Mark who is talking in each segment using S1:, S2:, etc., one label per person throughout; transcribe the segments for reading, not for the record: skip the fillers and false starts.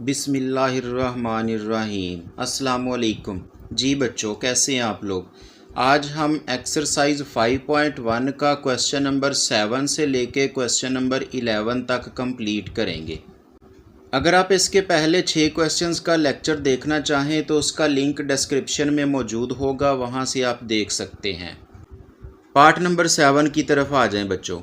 S1: बिस्मिल्लाहिर्रहमानिर्रहीम। अस्सलामुअलैकुम। जी बच्चों, कैसे हैं आप लोग। आज हम एक्सरसाइज 5.1 का क्वेश्चन नंबर 7 से लेके क्वेश्चन नंबर 11 तक कंप्लीट करेंगे। अगर आप इसके पहले 6 क्वेश्चंस का लेक्चर देखना चाहें तो उसका लिंक डिस्क्रिप्शन में मौजूद होगा, वहां से आप देख सकते हैं। पार्ट नंबर 7 की तरफ आ जाएं बच्चों।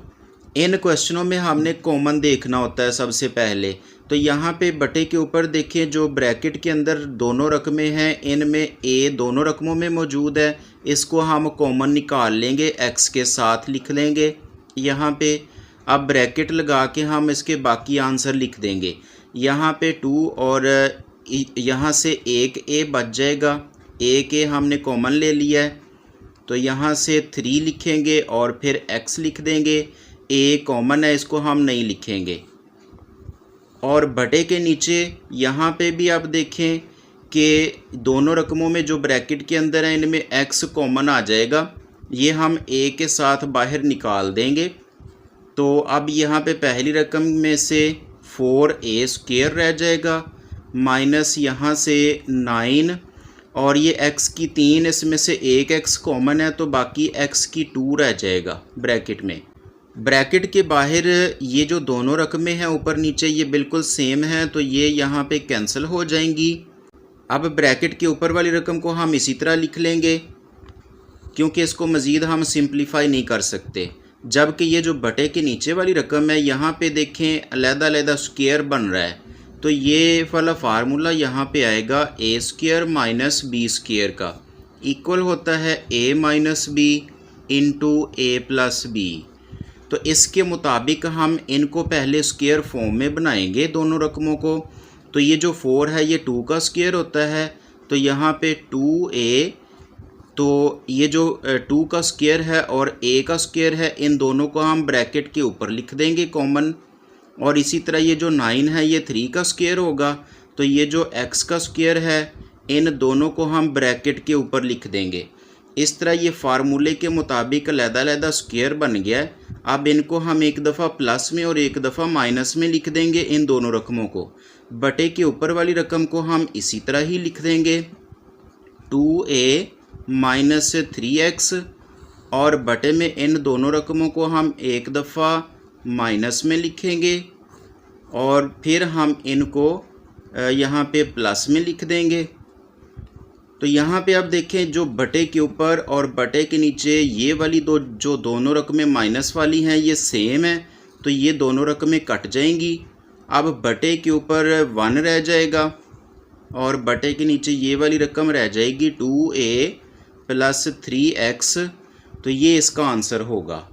S1: इन क्वेश्चनों में हमने कॉमन देखना होता है सबसे पहले। तो यहाँ पे बटे के ऊपर देखें, जो ब्रैकेट के अंदर दोनों रकमें हैं, इनमें ए दोनों रकमों में मौजूद है। इसको हम कॉमन निकाल लेंगे, एक्स के साथ लिख लेंगे यहाँ पे। अब ब्रैकेट लगा के हम इसके बाकी आंसर लिख देंगे। यहाँ पे 2 और यहाँ से एक ए बच जाएगा। एक ए हमने कॉमन ले लिया है, तो यहाँ से 3 लिखेंगे और फिर x लिख देंगे। a कॉमन है, इसको हम नहीं लिखेंगे। और बटे के नीचे यहाँ पे भी आप देखें कि दोनों रकमों में जो ब्रैकेट के अंदर है इनमें x कॉमन आ जाएगा। ये हम a के साथ बाहर निकाल देंगे। तो अब यहाँ पे पहली रकम में से 4a² रह जाएगा, माइनस यहाँ से 9 और ये x की 3, इसमें से एक x कॉमन है तो बाकी x की 2 रह जाएगा ब्रैकेट में। ब्रैकेट के बाहर ये जो दोनों रकमें हैं ऊपर नीचे ये बिल्कुल सेम हैं, तो ये यहाँ पे कैंसिल हो जाएंगी। अब ब्रैकेट के ऊपर वाली रकम को हम इसी तरह लिख लेंगे, क्योंकि इसको मज़ीद हम सिंप्लीफाई नहीं कर सकते। जबकि ये जो बटे के नीचे वाली रकम है, यहाँ पे देखें अलग-अलग स्क्वायर बन रहा है, तो ये वाला फार्मूला यहाँ पे आएगा a² माइनस b² का इक्वल होता है a minus B into a plus B. तो इसके मुताबिक हम इनको पहले स्क्वायर फॉर्म में बनाएंगे दोनों रकमों को। तो ये जो 4 है ये 2 का स्क्वायर होता है, तो यहाँ पे 2a, तो ये जो 2 का स्क्वायर है और a का स्क्वायर है, इन दोनों को हम ब्रैकेट के ऊपर लिख देंगे कॉमन। और इसी तरह ये जो 9 है ये 3 का स्क्वायर होगा, तो ये जो x का स्क्वायर है इन दोनों को हम ब्रैकेट के ऊपर लिख देंगे। इस तरह ये फार्मूले के मुताबिक अलग-अलग स्क्वायर बन गया है। अब इनको हम एक दफ़ा प्लस में और एक दफ़ा माइनस में लिख देंगे इन दोनों रकमों को। बटे के ऊपर वाली रकम को हम इसी तरह ही लिख देंगे 2a माइनस 3x, और बटे में इन दोनों रकमों को हम एक दफ़ा माइनस में लिखेंगे और फिर हम इनको यहाँ पे प्लस में लिख देंगे। तो यहाँ पे आप देखें, जो बटे के ऊपर और बटे के नीचे ये वाली जो दोनों रकमें माइनस वाली हैं ये सेम है, तो ये दोनों रकमें कट जाएंगी। अब बटे के ऊपर 1 रह जाएगा और बटे के नीचे ये वाली रकम रह जाएगी 2a प्लस 3x, तो ये इसका आंसर होगा।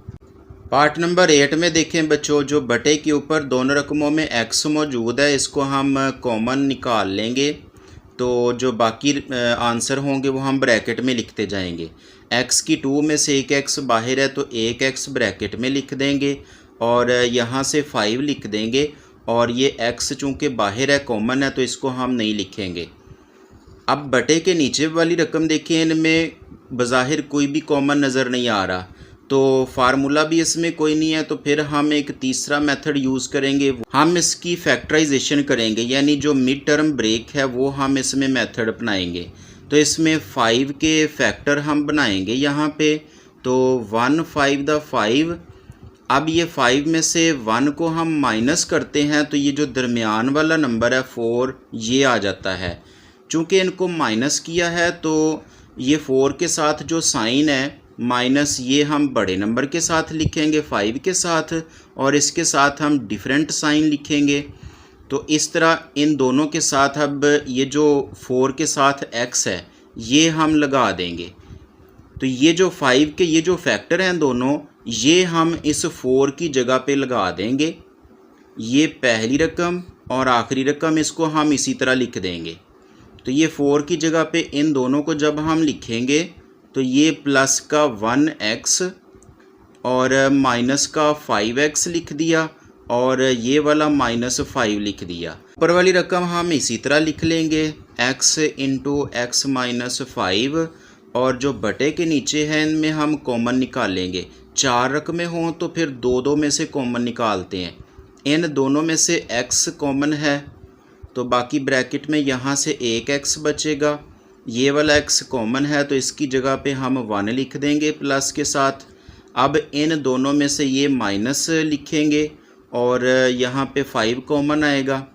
S1: पार्ट नंबर 8 में देखें बच्चों, जो बटे के ऊपर दोनों रकमों में x मौजूद है, इसको हम कॉमन निकाल लेंगे। तो जो बाकी आंसर होंगे वो हम ब्रैकेट में लिखते जाएंगे। x की 2 में से एक x बाहर है, तो एक x ब्रैकेट में लिख देंगे और यहाँ से 5 लिख देंगे। और ये x चूँकि बाहर है, कॉमन है, तो इसको हम नहीं लिखेंगे। अब बटे के नीचे वाली रकम देखिए, इनमें बज़ाहिर कोई भी कॉमन नज़र नहीं आ रहा, तो फार्मूला भी इसमें कोई नहीं है। तो फिर हम एक तीसरा मेथड यूज़ करेंगे, हम इसकी फैक्टराइजेशन करेंगे, यानी जो मिड टर्म ब्रेक है वो हम इसमें मेथड अपनाएंगे। तो इसमें 5 के फैक्टर हम बनाएंगे यहाँ पे। तो 1 5 द 5। अब ये 5 में से 1 को हम माइनस करते हैं, तो ये जो दरमियान वाला नंबर है 4 ये आ जाता है। चूँकि इनको माइनस किया है तो ये 4 के साथ जो साइन है माइनस, ये हम बड़े नंबर के साथ लिखेंगे 5 के साथ, और इसके साथ हम डिफरेंट साइन लिखेंगे। तो इस तरह इन दोनों के साथ अब ये जो 4 के साथ x है ये हम लगा देंगे। तो ये जो 5 के ये जो फैक्टर हैं दोनों, ये हम इस 4 की जगह पे लगा देंगे। ये पहली रकम और आखिरी रकम, इसको हम इसी तरह लिख देंगे। तो ये 4 की जगह पे इन दोनों को जब हम लिखेंगे तो ये प्लस का 1x और माइनस का 5x लिख दिया, और ये वाला माइनस 5 लिख दिया। ऊपर वाली रकम हम इसी तरह लिख लेंगे x इंटू x माइनस 5, और जो बटे के नीचे हैं इनमें हम कॉमन निकालेंगे। 4 रकमें हों तो फिर 2 2 में से कॉमन निकालते हैं। इन दोनों में से x कॉमन है तो बाकी ब्रैकेट में यहाँ से एक x बचेगा, ये वाला x कॉमन है तो इसकी जगह पे हम 1 लिख देंगे प्लस के साथ। अब इन दोनों में से ये माइनस लिखेंगे और यहाँ पे 5 कॉमन आएगा।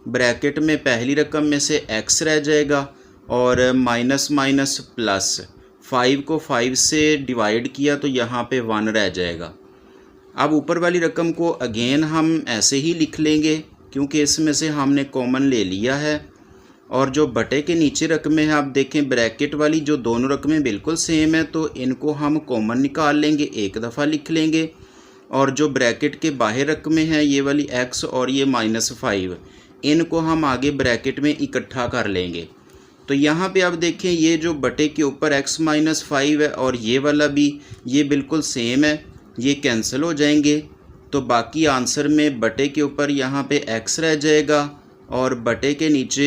S1: ब्रैकेट में पहली रकम में से x रह जाएगा और माइनस माइनस प्लस, 5 को 5 से डिवाइड किया तो यहाँ पे 1 रह जाएगा। अब ऊपर वाली रकम को अगेन हम ऐसे ही लिख लेंगे क्योंकि इसमें से हमने कॉमन ले लिया है। और जो बटे के नीचे रकमें हैं, आप देखें ब्रैकेट वाली जो दोनों रकमें बिल्कुल सेम है तो इनको हम कॉमन निकाल लेंगे, एक दफ़ा लिख लेंगे। और जो ब्रैकेट के बाहर रकमें हैं ये वाली x और ये -5, इनको हम आगे ब्रैकेट में इकट्ठा कर लेंगे। तो यहाँ पे आप देखें ये जो बटे के ऊपर x - 5 है और ये वाला भी ये बिल्कुल सेम है, ये कैंसिल हो जाएंगे। तो बाकी आंसर में बटे के ऊपर यहाँ पे x रह जाएगा और बटे के नीचे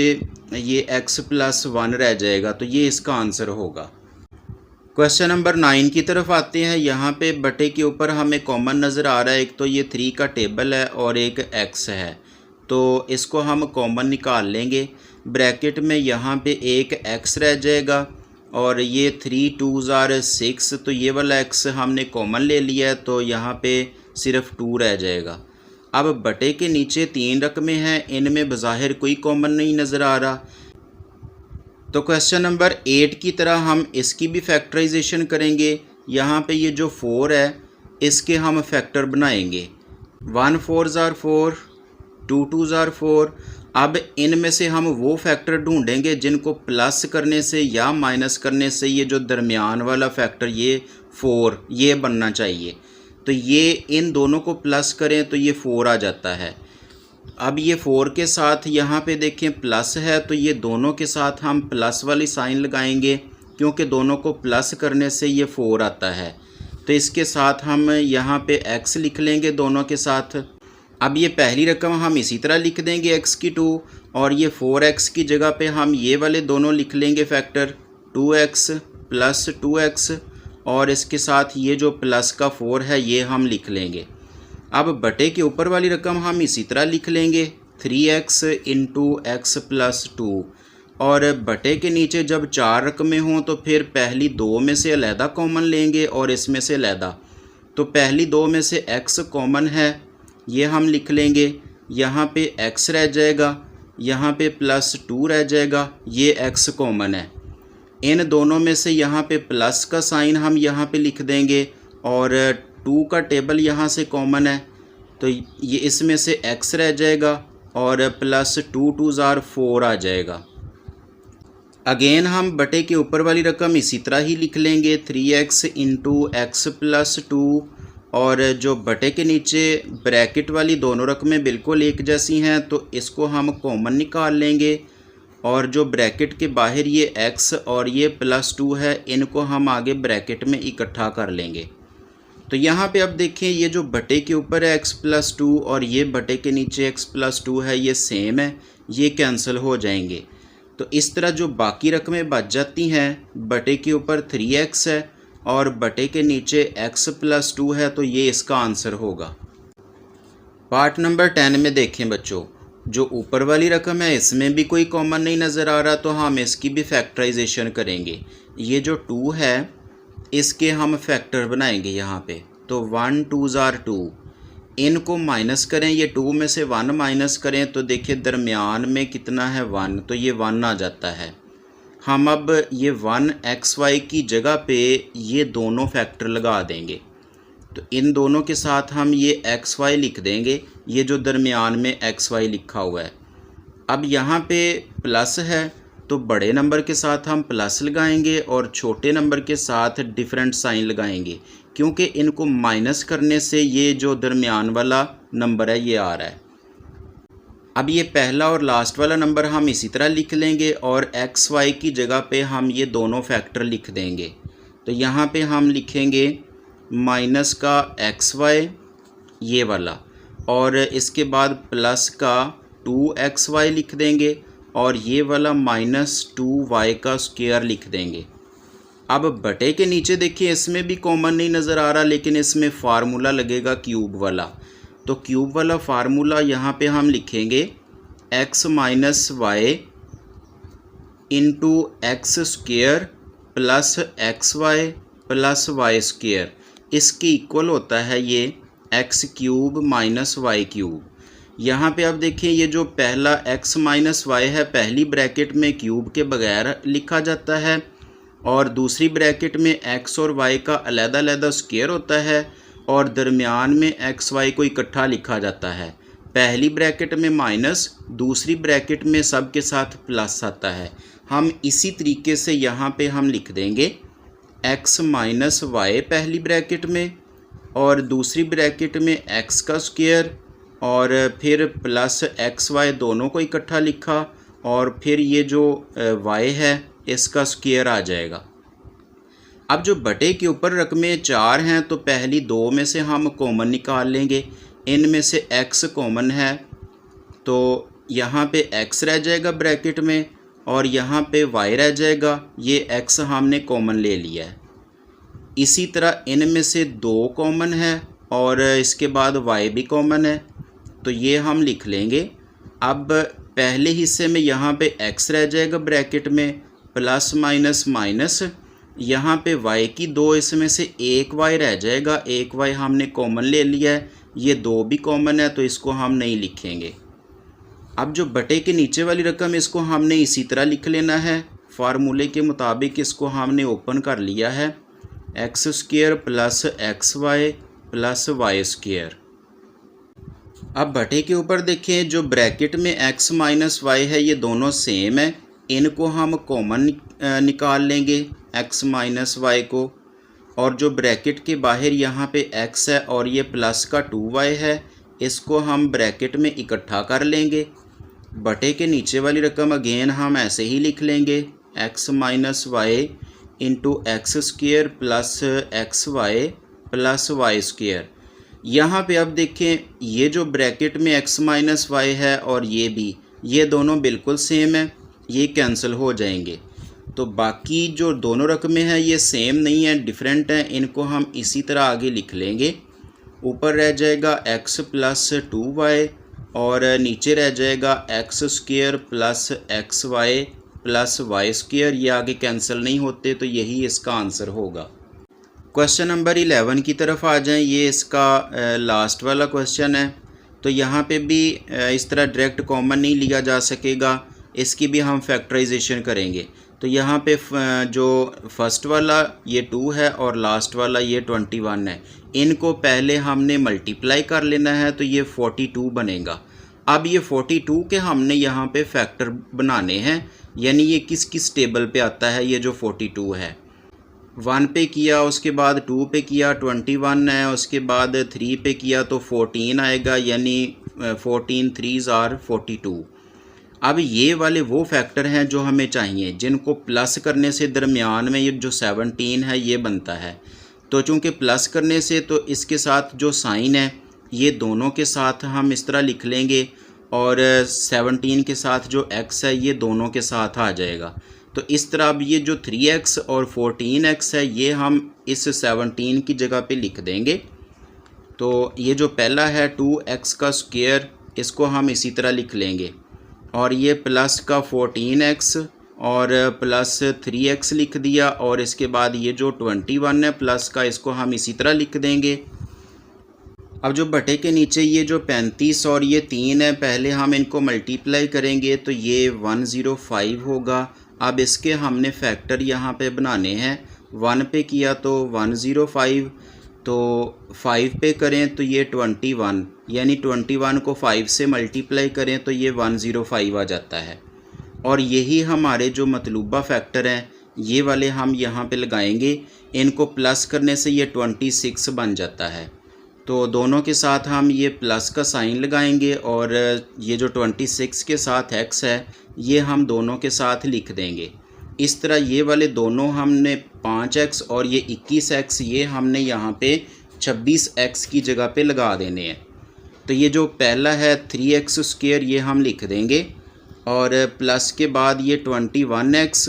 S1: ये x + 1 रह जाएगा, तो ये इसका आंसर होगा। क्वेश्चन नंबर 9 की तरफ आते हैं। यहाँ पे बटे के ऊपर हमें कॉमन नज़र आ रहा है, एक तो ये 3 का टेबल है और एक x है, तो इसको हम कॉमन निकाल लेंगे। ब्रैकेट में यहाँ पे एक x रह जाएगा और ये 3 2s are 6, तो ये वाला x हमने कॉमन ले लिया है तो यहाँ पे सिर्फ 2 रह जाएगा। अब बटे के नीचे 3 रकमें हैं, इनमें बज़ाहिर कोई कॉमन नहीं नज़र आ रहा, तो क्वेश्चन नंबर 8 की तरह हम इसकी भी फैक्टराइजेशन करेंगे। यहाँ पे ये जो 4 है इसके हम फैक्टर बनाएंगे। 1 4s are 4, 2 2s are 4। अब इनमें से हम वो फैक्टर ढूंढेंगे जिनको प्लस करने से या माइनस करने से ये जो दरमियान वाला फैक्टर ये 4 ये बनना चाहिए। तो ये इन दोनों को प्लस करें तो ये 4 आ जाता है। अब ये 4 के साथ यहाँ पे देखें प्लस है तो ये दोनों के साथ हम प्लस वाली साइन लगाएंगे क्योंकि दोनों को प्लस करने से ये 4 आता है। तो इसके साथ हम यहाँ पे x लिख लेंगे दोनों के साथ। अब ये पहली रकम हम इसी तरह लिख देंगे x की 2 और ये 4x की जगह पे हम ये वाले दोनों लिख लेंगे फैक्टर 2x + 2x और इसके साथ ये जो प्लस का 4 है ये हम लिख लेंगे। अब बटे के ऊपर वाली रकम हम इसी तरह लिख लेंगे 3x × x + 2 और बटे के नीचे जब 4 रकमें हों तो फिर पहली 2 में से अलहदा कॉमन लेंगे और इसमें से अलहदा। तो पहली 2 में से x कॉमन है, ये हम लिख लेंगे, यहाँ पे x रह जाएगा, यहाँ पे +2 रह जाएगा, ये x कॉमन है। इन दोनों में से यहाँ पे प्लस का साइन हम यहाँ पे लिख देंगे और 2 का टेबल यहाँ से कॉमन है तो ये इसमें से x रह जाएगा और +2 2s are 4 आ जाएगा। अगेन हम बटे के ऊपर वाली रकम इसी तरह ही लिख लेंगे 3x × x + 2 और जो बटे के नीचे ब्रैकेट वाली दोनों रकमें बिल्कुल एक जैसी हैं तो इसको हम कॉमन निकाल लेंगे और जो ब्रैकेट के बाहर ये x और ये +2 है इनको हम आगे ब्रैकेट में इकट्ठा कर लेंगे। तो यहाँ पे अब देखें ये जो बटे के ऊपर है x + 2 और ये बटे के नीचे x + 2 है ये सेम है, ये कैंसिल हो जाएंगे। तो इस तरह जो बाकी रकमें बच जाती हैं, बटे के ऊपर 3x है और बटे के नीचे x + 2 है तो ये इसका आंसर होगा। पार्ट नंबर 10 में देखें बच्चों, जो ऊपर वाली रकम है इसमें भी कोई कॉमन नहीं नज़र आ रहा तो हम इसकी भी फैक्टराइजेशन करेंगे। ये जो 2 है इसके हम फैक्टर बनाएंगे यहाँ पे, तो 1 2s are 2, इनको माइनस करें, ये 2 में से 1 माइनस करें तो देखिए दरमियान में कितना है 1, तो ये 1 आ जाता है। हम अब ये 1xy की जगह पे ये दोनों फैक्टर लगा देंगे, तो इन दोनों के साथ हम ये xy लिख देंगे, ये जो दरमियान में xy लिखा हुआ है। अब यहाँ पे प्लस है तो बड़े नंबर के साथ हम प्लस लगाएंगे और छोटे नंबर के साथ डिफरेंट साइन लगाएंगे क्योंकि इनको माइनस करने से ये जो दरमियान वाला नंबर है ये आ रहा है। अब ये पहला और लास्ट वाला नंबर हम इसी तरह लिख लेंगे और xy की जगह पे हम ये दोनों फैक्टर लिख देंगे। तो यहाँ पे हम लिखेंगे माइनस का xy ये वाला और इसके बाद प्लस का 2xy लिख देंगे और ये वाला -2y का स्क्वायर लिख देंगे। अब बटे के नीचे देखिए इसमें भी कॉमन नहीं नज़र आ रहा लेकिन इसमें फार्मूला लगेगा क्यूब वाला, तो क्यूब वाला फार्मूला यहाँ पे हम लिखेंगे x minus y into x square plus x y plus y square, इसके इक्वल होता है ये x cube minus y cube. यहाँ पे अब देखिए ये जो पहला एक्स माइनस वाई है पहली ब्रैकेट में क्यूब के बगैर लिखा जाता है और दूसरी ब्रैकेट में एक्स और वाई का अलग-अलग स्क्वायर होता है और दरमियान में एक्स वाई को इकट्ठा लिखा जाता है। पहली ब्रैकेट में माइनस, दूसरी ब्रैकेट में सब के साथ प्लस आता है। हम इसी तरीके से यहाँ पे हम लिख देंगे एक्स माइनस वाई पहली ब्रैकेट में और दूसरी ब्रैकेट में एक्स का स्क्वायर और फिर प्लस एक्स वाई दोनों को इकट्ठा लिखा और फिर ये जो वाई है इसका स्क्वायर आ जाएगा। अब जो बटे के ऊपर रकमें 4 हैं तो पहली 2 में से हम कॉमन निकाल लेंगे। इनमें से x कॉमन है तो यहाँ पे x रह जाएगा ब्रैकेट में और यहाँ पे y रह जाएगा, ये x हमने कॉमन ले लिया है। इसी तरह इनमें से 2 कॉमन है और इसके बाद y भी कॉमन है तो ये हम लिख लेंगे। अब पहले हिस्से में यहाँ पे x रह जाएगा ब्रैकेट में प्लस माइनस माइनस, यहाँ पे y की 2 इसमें से एक y रह जाएगा, एक y हमने कॉमन ले लिया है, ये 2 भी कॉमन है तो इसको हम नहीं लिखेंगे। अब जो बटे के नीचे वाली रकम इसको हमने इसी तरह लिख लेना है, फार्मूले के मुताबिक इसको हमने ओपन कर लिया है x square plus x y plus y square. अब बटे के ऊपर देखें जो ब्रैकेट में x माइनस वाई है ये दोनों सेम है, इनको हम कॉमन निकाल लेंगे x माइनस वाई को और जो ब्रैकेट के बाहर यहाँ पे x है और ये प्लस का 2y है इसको हम ब्रैकेट में इकट्ठा कर लेंगे। बटे के नीचे वाली रकम अगेन हम ऐसे ही लिख लेंगे x minus y into x square plus x y plus y square. यहाँ पे अब देखें ये जो ब्रैकेट में x माइनस वाई है और ये भी, ये दोनों बिल्कुल सेम है, ये कैंसिल हो जाएंगे। तो बाकी जो दोनों रकमें हैं ये सेम नहीं है, डिफरेंट हैं, इनको हम इसी तरह आगे लिख लेंगे। ऊपर रह जाएगा x प्लस 2y और नीचे रह जाएगा x square plus x y plus y square, ये आगे कैंसिल नहीं होते तो यही इसका आंसर होगा। क्वेश्चन नंबर 11 की तरफ आ जाएं, ये इसका लास्ट वाला क्वेश्चन है। तो यहाँ पे भी इस तरह डायरेक्ट कॉमन नहीं लिया जा सकेगा, इसकी भी हम फैक्टराइजेशन करेंगे। तो यहाँ पे जो फर्स्ट वाला ये 2 है और लास्ट वाला ये 21 है, इनको पहले हमने मल्टीप्लाई कर लेना है तो ये 42 बनेगा। अब ये 42 के हमने यहाँ पे फैक्टर बनाने हैं, यानी ये किस किस टेबल पे आता है। ये जो 42 है 1 पे किया, उसके बाद 2 पे किया 21 है, उसके बाद 3 पे किया तो 14 आएगा, यानी 14 3s are 42। अब ये वाले वो फैक्टर हैं जो हमें चाहिए जिनको प्लस करने से दरमियान में ये जो 17 है ये बनता है। तो चूँकि प्लस करने से तो इसके साथ जो साइन है ये दोनों के साथ हम इस तरह लिख लेंगे और 17 के साथ जो x है ये दोनों के साथ आ जाएगा। तो इस तरह अब ये जो 3x और 14x है ये हम इस 17 की जगह पे लिख देंगे। तो ये जो पहला है 2x का स्क्वायर इसको हम इसी तरह लिख लेंगे और ये प्लस का 14x और प्लस 3x लिख दिया और इसके बाद ये जो 21 है प्लस का इसको हम इसी तरह लिख देंगे। अब जो बटे के नीचे ये जो 35 और ये 3 है पहले हम इनको मल्टीप्लाई करेंगे तो ये 105 होगा। अब इसके हमने फैक्टर यहाँ पे बनाने हैं, 1 पे किया तो 105, तो 5 पे करें तो ये 21, यानी 21 को 5 से मल्टीप्लाई करें तो ये 105 आ जाता है। और यही हमारे जो मतलूबा फैक्टर हैं ये वाले हम यहाँ पे लगाएंगे, इनको प्लस करने से ये 26 बन जाता है। तो दोनों के साथ हम ये प्लस का साइन लगाएंगे और ये जो 26 के साथ x है ये हम दोनों के साथ लिख देंगे। इस तरह ये वाले दोनों हमने 5x और ये 21x ये हमने यहाँ पे 26x की जगह पे लगा देने हैं। तो ये जो पहला है 3x स्क्वायर ये हम लिख देंगे और प्लस के बाद ये 21x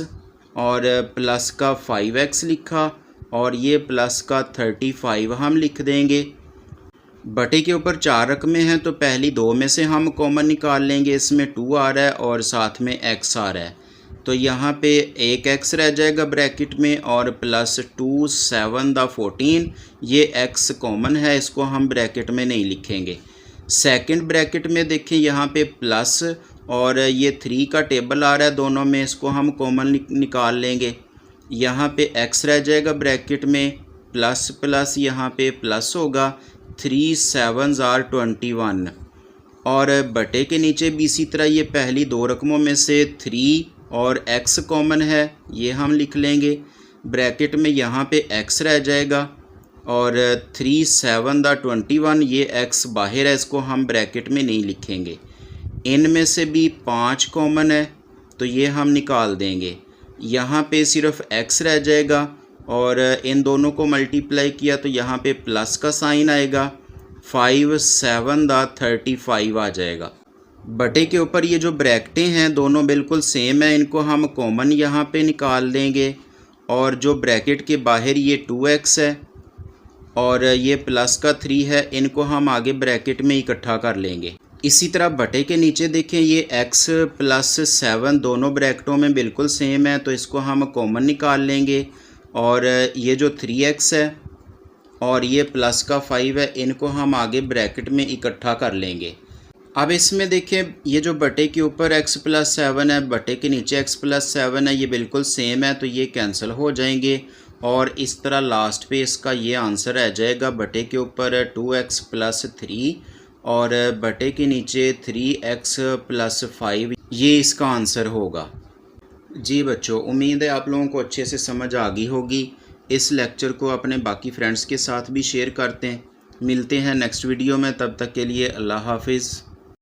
S1: और प्लस का 5x लिखा और ये प्लस का 35 हम लिख देंगे। बटे के ऊपर 4 रकमें हैं तो पहली 2 में से हम कॉमन निकाल लेंगे। इसमें 2 आ रहा है और साथ में x आ रहा है, तो यहाँ पे एक x रह जाएगा ब्रैकेट में और प्लस 2 7 दा 14, ये x कॉमन है, इसको हम ब्रैकेट में नहीं लिखेंगे। सेकंड ब्रैकेट में देखें यहाँ पे प्लस और ये 3 का टेबल आ रहा है दोनों में, इसको हम कॉमन निकाल लेंगे। यहाँ पे x रह जाएगा ब्रैकेट में, प्लस प्लस यहाँ पे प्लस होगा, 3 7 आर 21 और बटे के नीचे भी इसी तरह ये पहली 2 रकमों में से 3 और x कॉमन है, ये हम लिख लेंगे। ब्रैकेट में यहाँ पे x रह जाएगा और 3 7 दा 21, ये x बाहर है, इसको हम ब्रैकेट में नहीं लिखेंगे। इनमें से भी 5 कॉमन है तो ये हम निकाल देंगे। यहाँ पे सिर्फ x रह जाएगा और इन दोनों को मल्टीप्लाई किया तो यहाँ पे प्लस का साइन आएगा, 5 7 दा 35 आ जाएगा। बटे के ऊपर ये जो ब्रैकेटें हैं दोनों बिल्कुल सेम है, इनको हम कॉमन यहाँ पे निकाल देंगे और जो ब्रैकेट के बाहर ये 2x है और ये प्लस का 3 है, इनको हम आगे ब्रैकेट में इकट्ठा कर लेंगे। इसी तरह बटे के नीचे देखें ये x प्लस 7 दोनों ब्रैकेटों में बिल्कुल सेम है, तो इसको हम कॉमन निकाल लेंगे और ये जो 3x है और ये प्लस का 5 है, इनको हम आगे ब्रैकेट में इकट्ठा कर लेंगे। अब इसमें देखें ये जो बटे के ऊपर x प्लस 7 है, बटे के नीचे x प्लस 7 है, ये बिल्कुल सेम है, तो ये कैंसिल हो जाएंगे और इस तरह लास्ट पे इसका ये आंसर आ जाएगा। बटे के ऊपर 2x प्लस 3 और बटे के नीचे 3x प्लस 5, ये इसका आंसर होगा। जी बच्चों, उम्मीद है आप लोगों को अच्छे से समझ आ गई होगी। इस लेक्चर को अपने बाकी फ्रेंड्स के साथ भी शेयर करते हैं। मिलते हैं नेक्स्ट वीडियो में, तब तक के लिए अल्लाह हाफिज़।